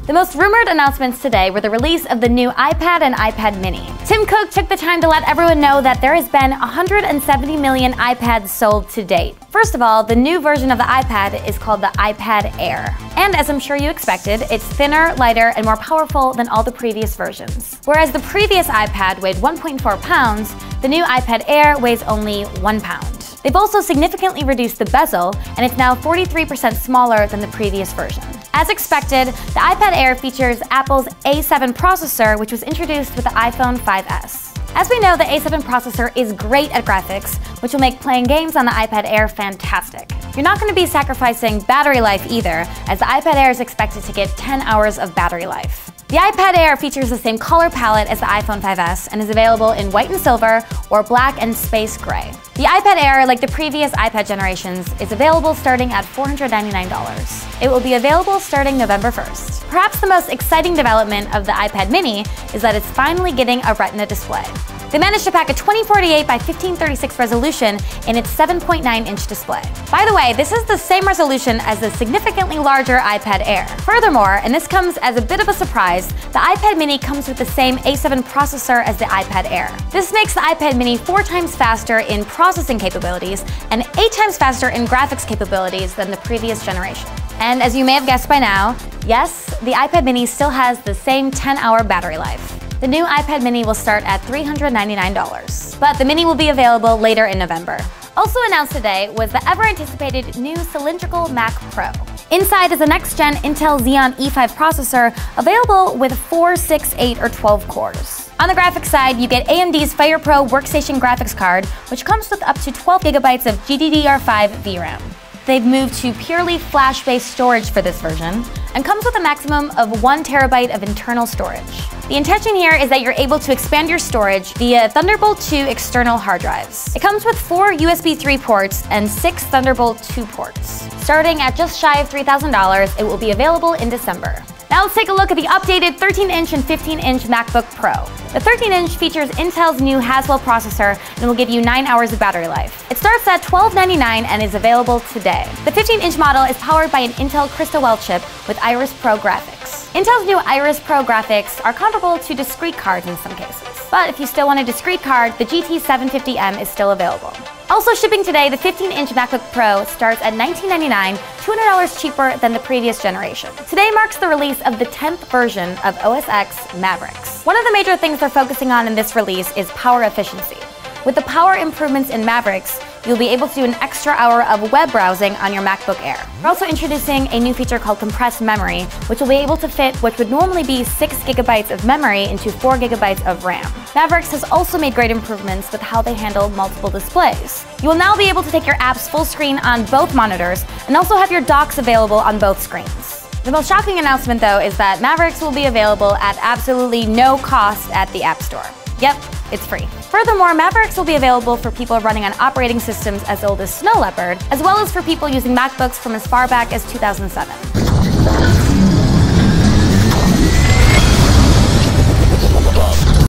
The most rumored announcements today were the release of the new iPad and iPad Mini. Tim Cook took the time to let everyone know that there has been 170 million iPads sold to date. First of all, the new version of the iPad is called the iPad Air. And as I'm sure you expected, it's thinner, lighter, and more powerful than all the previous versions. Whereas the previous iPad weighed 1.4 pounds, the new iPad Air weighs only 1 pound. They've also significantly reduced the bezel, and it's now 43% smaller than the previous version. As expected, the iPad Air features Apple's A7 processor, which was introduced with the iPhone 5S. As we know, the A7 processor is great at graphics, which will make playing games on the iPad Air fantastic. You're not going to be sacrificing battery life either, as the iPad Air is expected to get 10 hours of battery life. The iPad Air features the same color palette as the iPhone 5S and is available in white and silver or black and space gray. The iPad Air, like the previous iPad generations, is available starting at $499. It will be available starting November 1st. Perhaps the most exciting development of the iPad Mini is that it's finally getting a Retina display. They managed to pack a 2048 by 1536 resolution in its 7.9-inch display. By the way, this is the same resolution as the significantly larger iPad Air. Furthermore, and this comes as a bit of a surprise, the iPad Mini comes with the same A7 processor as the iPad Air. This makes the iPad Mini 4 times faster in processing capabilities and 8 times faster in graphics capabilities than the previous generation. And as you may have guessed by now, yes, the iPad Mini still has the same 10-hour battery life. The new iPad Mini will start at $399, but the Mini will be available later in November. Also announced today was the ever-anticipated new cylindrical Mac Pro. Inside is a next-gen Intel Xeon E5 processor available with 4, 6, 8, or 12 cores. On the graphics side, you get AMD's FirePro Workstation graphics card, which comes with up to 12 GB of GDDR5 VRAM. They've moved to purely flash-based storage for this version, and comes with a maximum of 1 TB of internal storage. The intention here is that you're able to expand your storage via Thunderbolt 2 external hard drives. It comes with 4 USB 3 ports and 6 Thunderbolt 2 ports. Starting at just shy of $3,000, it will be available in December. Now let's take a look at the updated 13-inch and 15-inch MacBook Pro. The 13-inch features Intel's new Haswell processor and will give you 9 hours of battery life. It starts at $1299 and is available today. The 15-inch model is powered by an Intel Crystal chip with Iris Pro graphics. Intel's new Iris Pro graphics are comparable to discrete cards in some cases. But if you still want a discrete card, the GT750M is still available. Also shipping today, the 15-inch MacBook Pro starts at $1999, $200 cheaper than the previous generation. Today marks the release of the 10th version of OS X Mavericks. One of the major things they're focusing on in this release is power efficiency. With the power improvements in Mavericks, you'll be able to do an extra hour of web browsing on your MacBook Air. We're also introducing a new feature called compressed memory, which will be able to fit what would normally be 6 GB of memory into 4 GB of RAM. Mavericks has also made great improvements with how they handle multiple displays. You will now be able to take your apps full screen on both monitors and also have your docks available on both screens. The most shocking announcement, though, is that Mavericks will be available at absolutely no cost at the App Store. Yep, it's free. Furthermore, Mavericks will be available for people running on operating systems as old as Snow Leopard, as well as for people using MacBooks from as far back as 2007.